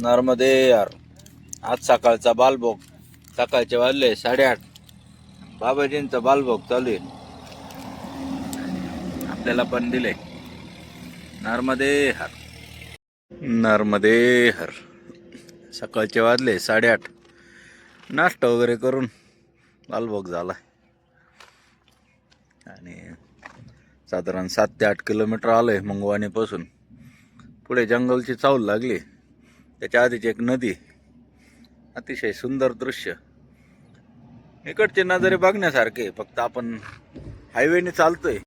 नर्मदे यार. आज सकाळचा बालभोग. सकाळचे वाजले 8:30. बाबाजींचा बालभोग चालू आहे. आपल्याला पण दिले. नर्मदे हर. नर्मदे हर. सकाळचे वाजले 8:30. नाश्ता वगैरे करून बालभोग झाला आणि साधारण 7 ते 8 किलोमीटर आलोय मंगवानीपासून. पुढे जंगलची चावल लागली. त्याच्या आधीच एक नदी. अतिशय सुंदर दृश्य. इकडचे नजारे बघण्यासारखे. फक्त आपण हायवेने चालतोय.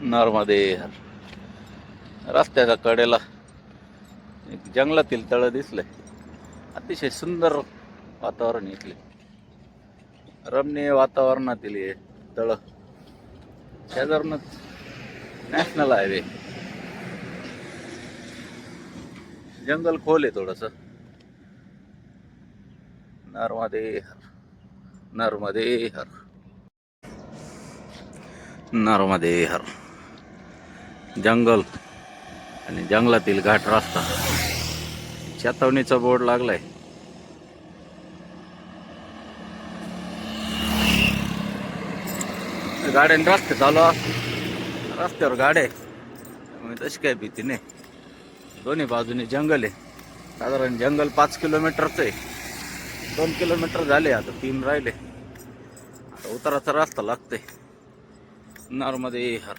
नर्मदे हर. रस्त्याच्या कडेला एक जंगलातील तळ दिसलंय. अतिशय सुंदर वातावरण इथले. रमणीय वातावरणातील हे तळ. शेजारूनच नॅशनल हायवे. जंगल खोल आहे थोडस. नर्मदे हर. नर्मदे हर. नर्मदे हर. जंगल आणि जंगलातील घाट रस्ता. चेतावणीचा बोर्ड लागलाय. गाड्याने रस्ते चालू. रस्त्यावर गाड्या त्यामुळे तशी काय भीती नाही. दोन्ही बाजूने जंगल आहे. साधारण जंगल 5 किलोमीटरचं आहे. 2 किलोमीटर झाले, आता 3 राहिले. आता उताराचा रस्ता लागतोय. नर्मदे हर.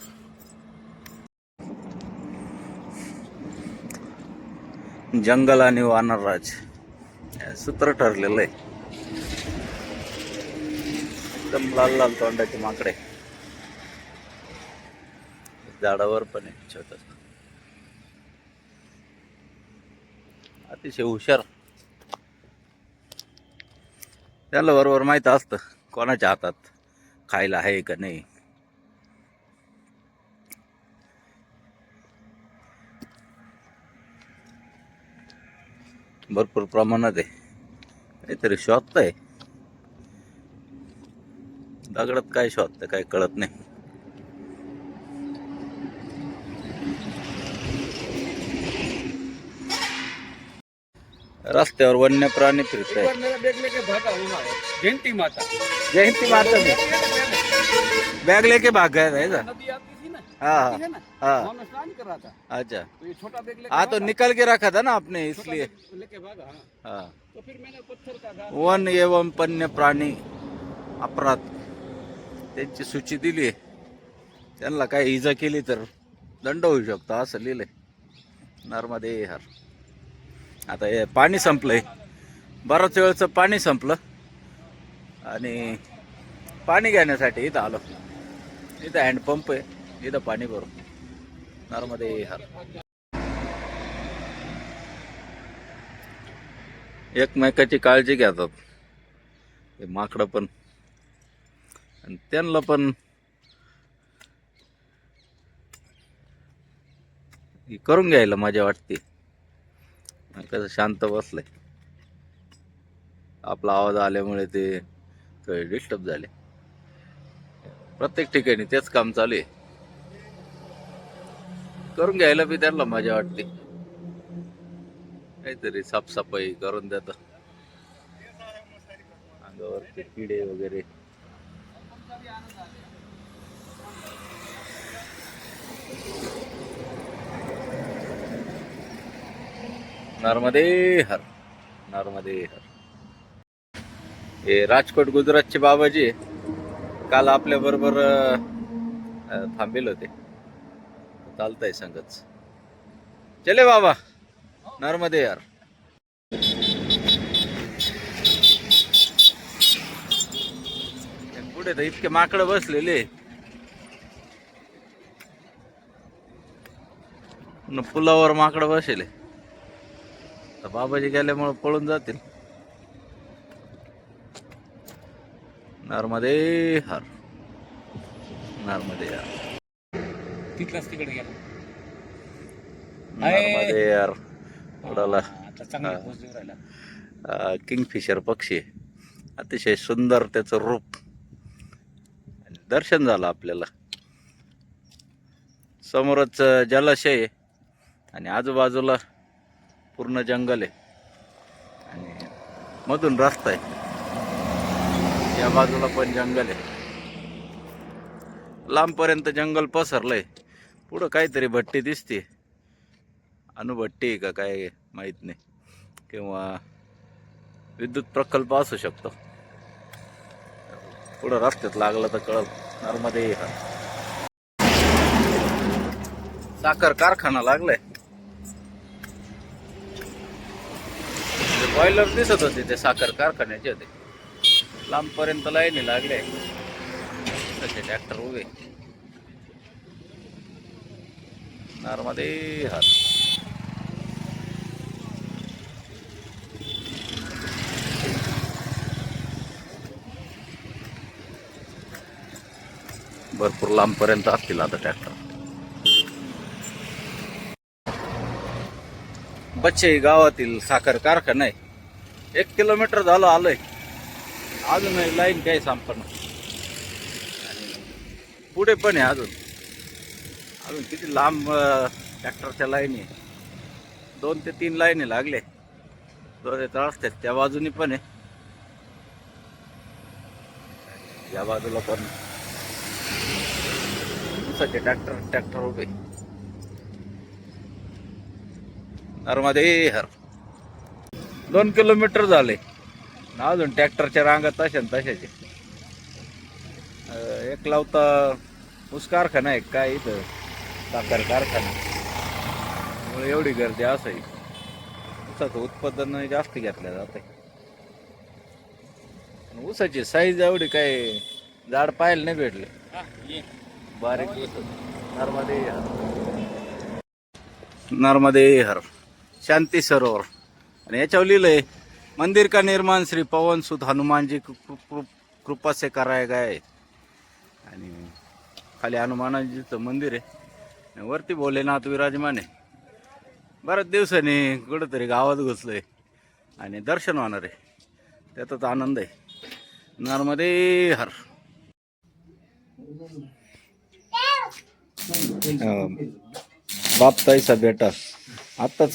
जंगल आणि वानरराज सूत्र ठरलेलं आहे. एकदम लाल लाल तोंडाचे माकडे. झाडावर पण आहे छोट. अतिशय हुशार. त्याला बरोबर माहित असतं कोणाच्या हातात खायला आहे का नाही. भरपूर प्रमाणात आहे. काहीतरी शोधतंय. दगडात काय शोधतं काय कळत नाही. रस्त्यावर वन्य प्राणी फिरत आहे. जयंती माता जयंती माता में बैग लेके भाग गया था ऐसा? नदी आती थी ना, हाँ है ना, हाँ वहाँ मैं स्नान कर रहा था। अच्छा. तो ये छोटा बैग लेके हाँ तो भागा, निकल के रखा था ना आपने छोटा इसलिए. बैग लेके भागा। हाँ हाँ. तो फिर मैंने पत्थर का घास वन एवं वन्य प्राणी अपराध त्यांची सूची दिली. त्यांना काय इजा केली तर दंड होऊ शकतो असं लिहिलंय. नर्मदे हर. आता हे पाणी संपलंय. बराच वेळचं पाणी संपलं आणि पाणी घेण्यासाठी इथं आलो. इथं हँडपंप आहे. इथं पाणी भरू. नर्मदे हर. एकमेकाची काळजी घेतात हे माकडं पण. आणि त्यांना पण करून घ्यायला मजा वाटते. कसं शांत बसलंय. आपला आवाज आल्यामुळे ते डिस्टर्ब झाले. प्रत्येक ठिकाणी तेच काम चालू आहे. करून घ्यायला बी त्यांना मजा वाटते. काहीतरी साफसफाई करून देतात. अंगावरचे किडे वगैरे. नर्मदे हर. नर्मदे हर. हे राजकोट गुजरातचे बाबाजी काल आपल्या बरोबर थांबेल होते. चालतंय संगच. चले बाबा. नर्मदे यार. पुढे तर इतके माकडं बसलेले. पुलावर माकडं बसले. तर बाबाजी गेल्यामुळे पळून जातील. नर्मदे हर. नर्मदे यार. तिथलाच तिकडे गेला। नर्मदे यार. उडाला. आता चांगला पोच देऊ राहिला। किंगफिशर पक्षी. अतिशय सुंदर त्याचं रूप. दर्शन झालं आपल्याला. समोरच जलाशय आणि आजूबाजूला पूर्ण जंगल आहे आणि मधून रस्ता आहे. या बाजूला पण जंगल आहे, लांबपर्यंत जंगल पसरलंय. पुढं काहीतरी भट्टी दिसते, अणुभट्टी आहे का काय माहित नाही, किंवा विद्युत प्रकल्प असू शकतो. पुढं रस्त्यात लागलं तर कळल. नर्मदे हर. साखर कारखाना लागलाय. बॉयलर दिसत होते ते साखर कारखान्याचे होते. लांबपर्यंत लाईनी लागले. तसे ट्रॅक्टर उभे. नर्मदे हर. भरपूर लांबपर्यंत असतील आता ट्रॅक्टर. बच्चे गावातील साखर कारखाना आहे. 1 किलोमीटर झालं आलंय, अजून लाईन काही संपणार. आणि पुढे पण आहे अजून किती लांब ट्रॅक्टरच्या लाईनी आहे. 2 ते 3 लाईनी लागले. रस्त्यात त्या बाजूनी पण आहे, या बाजूला पण सगळे ट्रॅक्टर उभे. नर्मदे हर. 2 किलोमीटर झाले, अजून ट्रॅक्टरच्या रांगा तशाचे. एक लावता ऊस कारखाना आहे काय इथं, साखर कारखाना, त्यामुळे एवढी गर्दी असावी. ऊसाचं उत्पादन जास्त घेतलं जात आहे. ऊसाची साईज एवढी काय झाड पाहायला नाही भेटले, बारीक ऊस. नर्मदे हर. नर्मदे हर. शांती सरोवर. आणि याच्यावर लिहिलंय, मंदिर का निर्माण श्री पवन सुत हनुमान जी कृपा से कराया गया है. आणि खाली हनुमानजीचं मंदिर आहे, वरती भोलेनाथ विराजमान आहे. बऱ्याच दिवसांनी कुठंतरी गावात घुसलोय आणि दर्शन होणार आहे, त्याचाच आनंद आहे. नर्मदे हर. बाप ताईचा बेटा आत्ताच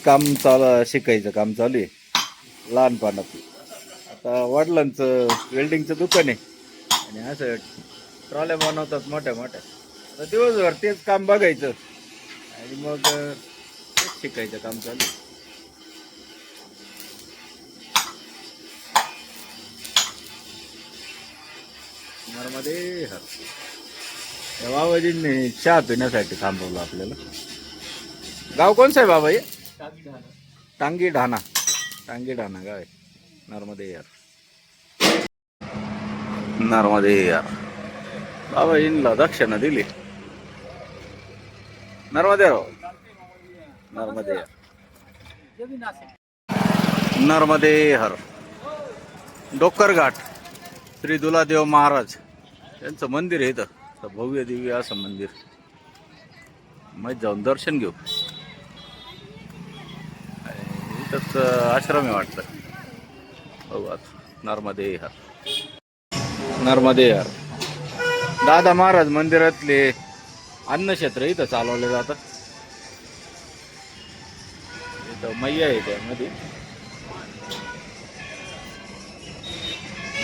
शिकायचं काम चालू आहे लहानपणात. आता वडिलांचं वेल्डिंगचं दुकान आहे आणि असं ट्रॉल्या बनवतात मोठ्या मोठ्या. तर दिवसभर तेच काम बघायचं आणि मग तेच शिकायचं काम चालू. नर्मदे हर. या बाबाजींनी चहा पिण्यासाठी थांबवलं आपल्याला. गाव कोणचं आहे बाबा हे? टांगी ढाणा गाव आहे. नर्मदे यार. नर्मदे यार. बाबाजींना दक्षिणा दिली. नर्मदे राव. नर्मदे यार. नर्मदे हर. डोकर घाट श्री दुलादेव महाराज यांचं मंदिर आहे इथं. भव्य दिव्य असं मंदिर. मग जाऊन दर्शन घेऊ. इथंच आश्रम आहे वाटतं. बघू आता. नर्मदे हर. नर्मदे हर. दादा महाराज मंदिरातले अन्नक्षेत्र इथं चालवले जातात. इथं मैया आहे त्यामध्ये.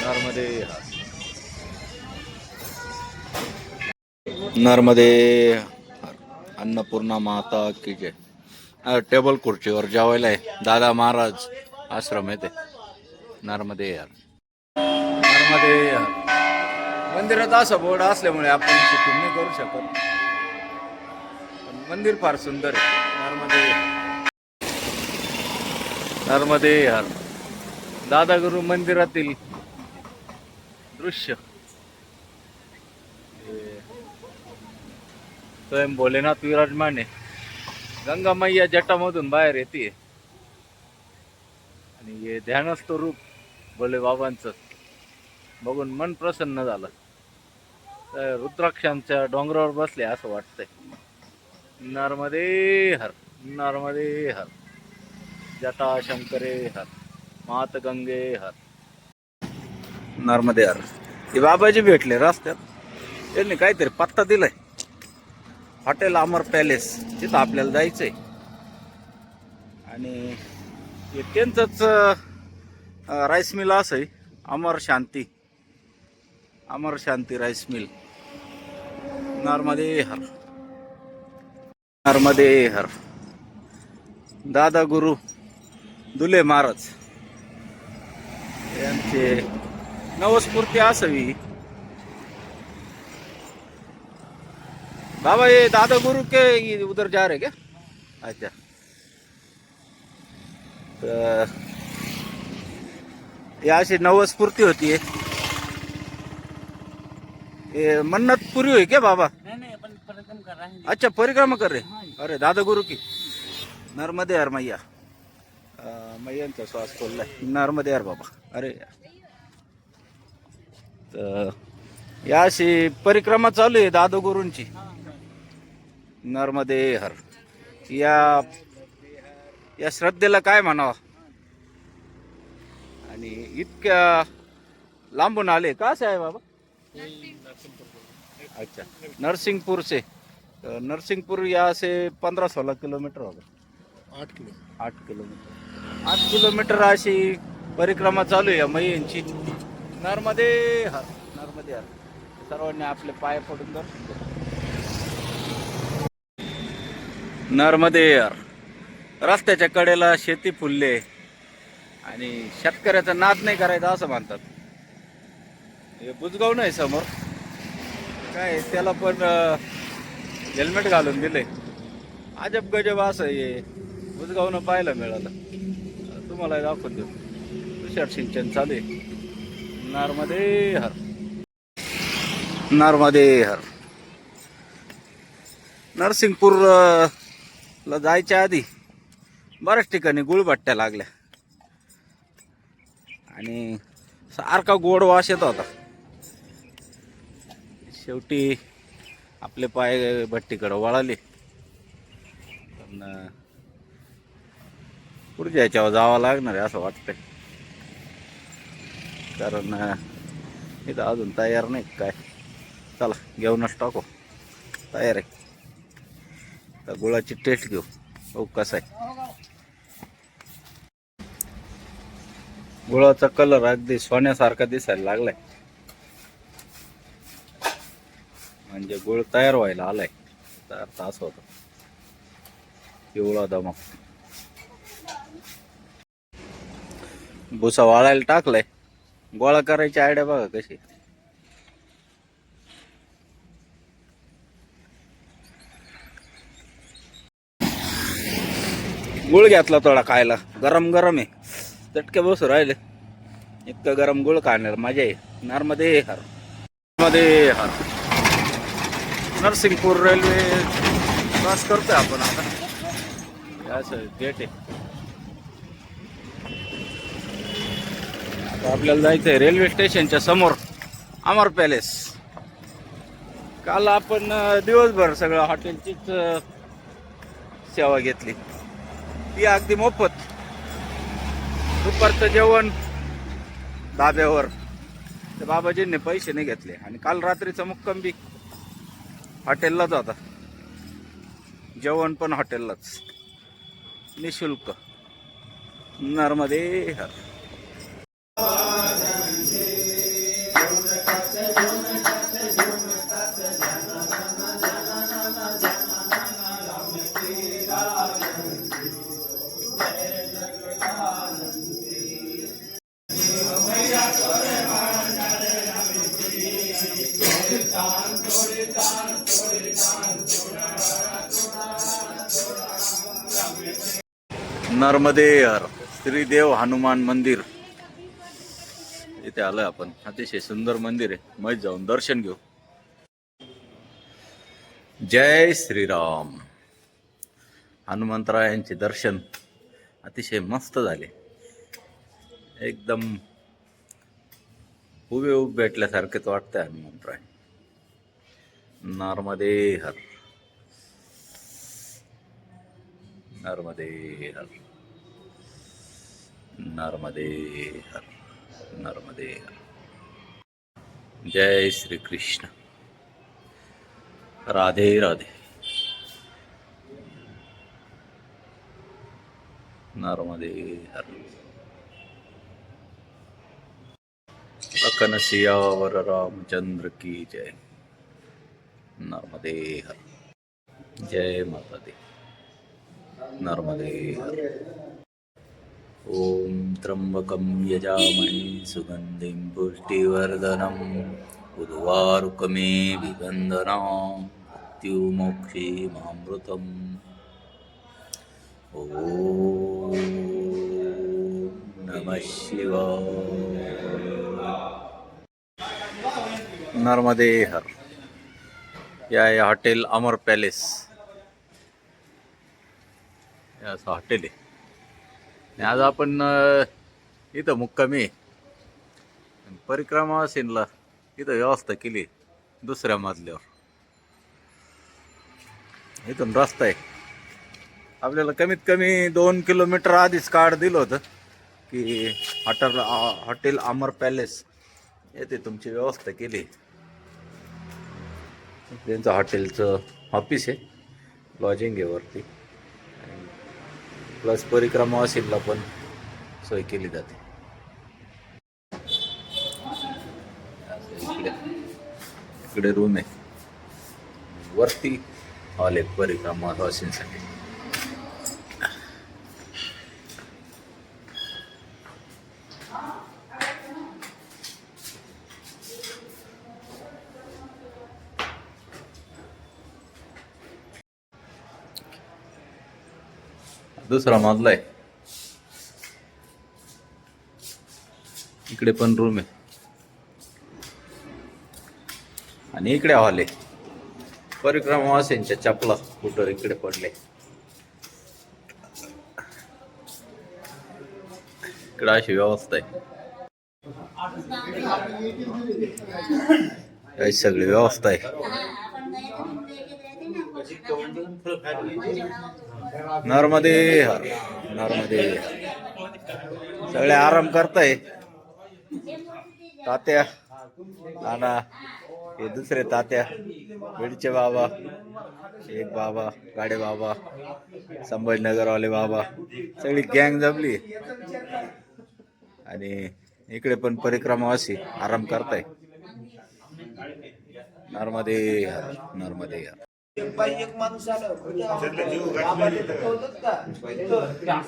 नर्मदे हर. नर्मदे हर. अन्नपूर्णा माता की जय. टेबल खुर्चीवर जेवायला आहे. दादा महाराज आश्रम आहे ते. नर्मदे हर. नर्मदे हर. मंदिरात असं बोर्ड असल्यामुळे आपण चुकून नाही करू शकत, पण मंदिर फार सुंदर आहे. नर्मदे हर. नर्मदे हर. दादागुरु मंदिरातील दृश्य. स्वयं भोलेनाथ विराजमान आहे. गंगा मैया जटामधून बाहेर येते आणि हे ध्यानस्थ रूप भोले बाबांचं बघून मन प्रसन्न झालं. रुद्राक्षांच्या डोंगरावर बसले असं वाटतंय. नर्मदे हर. नर्मदे हर. जटा शंकरे हर. मात गंगे हर. नर्मदे हर. हे बाबाजी भेटले रस्त्यात. त्यांनी काहीतरी पत्ता दिलाय, हॉटेल अमर पॅलेस. तिथं आपल्याला जायचंय आणि हे त्यांचंच राईस मिल असं आहे, अमर शांती राईस मिल, नर्मदे हर. दादा गुरु दुले महाराज यांचे नवस्फूर्ती असावी. बाबा ये दादा गुरु के उधर जा रहे क्या? अच्छा. तर या अशी नवस्फूर्ती होती है. ये मन्नत पूरी हुई क्या बाबा? नहीं अपन परिक्रम कर रहे हैं. अच्छा, परिक्रमा कर रहे. हाँ. अरे दादा गुरु की नर्मदे हर मैया. मैयांचा श्वास खोललाय. नर्मदे हर बाबा. अरे तर या अशी परिक्रमा चालू आहे दादा गुरूंची. नर्मदे हर. या श्रद्धेला काय म्हणावा. आणि इतक्या लांबून आले का से आहे बाबा? अच्छा, नरसिंहपुर से. नरसिंहपुर यहाँ से 15-16 किलोमीटर होगा. 8 किलोमीटर. 8 किलोमीटर अशी परिक्रमा चालू आहे मैयांची. नर्मदे हर. सर्वांनी आपले पाय पडून दर्शन घ्या. नर्मदे हर. रस्त्याच्या कडेला शेती फुलले आणि शेतकऱ्याचा नाद नाही करायचा असं म्हणतात. हे बुजगाव नाही समोर काय, त्याला पण हेल्मेट घालून दिले. अजब गजब असं हे बुजगावनं पाहायला मिळालं. तुम्हाला दाखवून देऊ. तुषार सिंचन चालू आहे. नर्मदे हर. नरसिंगपूर ला जायच्या आधी बऱ्याच ठिकाणी गुळभट्ट्या लागल्या आणि सारखा गोड वास येत होता. शेवटी आपले पाय भट्टीकडे वळाले. पण पुढच्या याच्यावर जावं लागणार आहे असं वाटतंय. कारण इथं अजून तयार नाही काय. चला घेऊनच टाकू. तयार आहे तर गुळाची टेस्ट घेऊ. हो कसं आहे. गुळाचा कलर अगदी सोन्यासारखा दिसायला लागलाय. म्हणजे गुळ तयार व्हायला आलाय. तर तास होता पिवळा दमक. भुसा वाळायला टाकलाय. गोळा करायची आयडिया बघा कशी. गुळ घेतला थोडा खायला. गरम गरम आहे. चटके बसू राहिले. इतकं गरम गुळ खाण्याला मजा आहे. नर्मदे हर. नरसिंगपूर रेल्वे क्रॉस करतोय आपण आता. असं गेट आहे. आता आपल्याला जायचंय रेल्वे स्टेशनच्या समोर अमर पॅलेस. काल आपण दिवसभर सगळं हॉटेलचीच सेवा घेतली. ती अगदी मोफत. दुपारचं जेवण धाब्यावर. तर बाबाजींनी पैसे नाही घेतले. आणि काल रात्रीचा मुक्काम बी हॉटेललाच होता. जेवण पण हॉटेललाच निशुल्क. नर्मदे हर. नर्मदे हर. श्रीदेव हनुमान मंदिर इथे आलोय आपण. अतिशय सुंदर मंदिर आहे. मग जाऊन दर्शन घेऊ. जय श्रीराम. हनुमंतरायांचे दर्शन अतिशय मस्त झाले. एकदम उभे भेटल्यासारखेच वाटतंय हनुमंतराय. नर्मदे हर. नर्मदे हर. नर्मदे हर. नर्मदे हर. जय श्री कृष्ण. राधे राधे. नर्मदे हर. लखन सियावर रामचंद्र की जय. नर्मदे हर. जय माता दी. नर्मदे हर. ओम त्र्यंबकं यजामहे सुगंधिं पुष्टिवर्धनम् उर्वारुकमे विबन्धनाम् मृत्युमोक्षीमामृतम्. ओम नमः शिवाय. नर्मदे हर. या आहे हॉटेल अमर पॅलेस. हे असं हॉटेल आहे. आणि आज आपण इथं मुक्कामी आहे. परिक्रमा सीनला इथं व्यवस्था केली दुसऱ्या मजल्यावर. इथून रस्ता आहे. आपल्याला कमीत कमी 2 किलोमीटर आधीच कार्ड दिलं होतं की हॉटेल अमर पॅलेस येथे तुमची व्यवस्था केली. त्यांचं हॉटेलचं ऑफिस आहे, लॉजिंग आहे वरती, प्लस परिक्रमा वासींला पण सोय केली जाते. इकडे रूम आहे, वरती हॉल आहे परिक्रमा वासींसाठी. दुसरा मजला आहे. इकडे पण रूम आहे आणि इकडे हॉल आहे. परिक्रमा वासींच्या चपला कुठं इकडे पडले. इकडे अशी व्यवस्था आहे. ही सगळी व्यवस्था आहे. नर्मदे हर. नर्मदे हर. सगळे आराम करताय. तात्या नाना, हे दुसरे तात्या, बीडचे बाबा, एक बाबा, गाडे बाबा, संभाजीनगरवाले बाबा, सगळी गँग जमली. आणि इकडे पण परिक्रमावासी आराम करताय. नर्मदे हर. नर्मदे हर.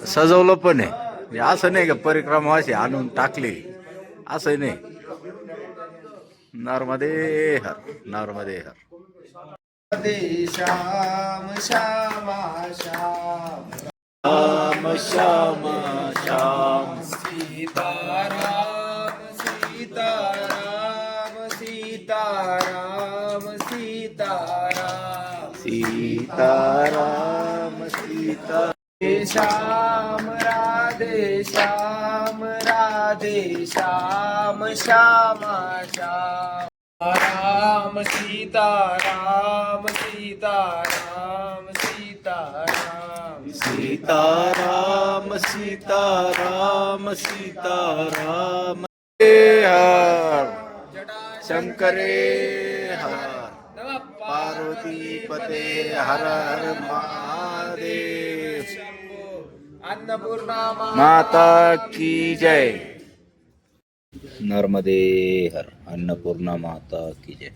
सजवलं पण आहे. असं नाही का परिक्रमावासी आणून टाकले, असं नाही. नर्मदे हर. नर्मदे हर. श्याम श्याम श्याम श्याम श्याम श्याम. सीताराम सीताराम सीताराम सीताराम सीताराम सीता. श्याम राधे श्याम राधे श्याम श्याम श्याम. राम सीताराम सीताराम सीताराम सीताराम सीताराम सीताराम. हर शंकरे हर. पार्वती पते हर हर महादेव. अन्नपूर्णा माता की जय. नर्मदे हर. अन्नपूर्णा माता की जय.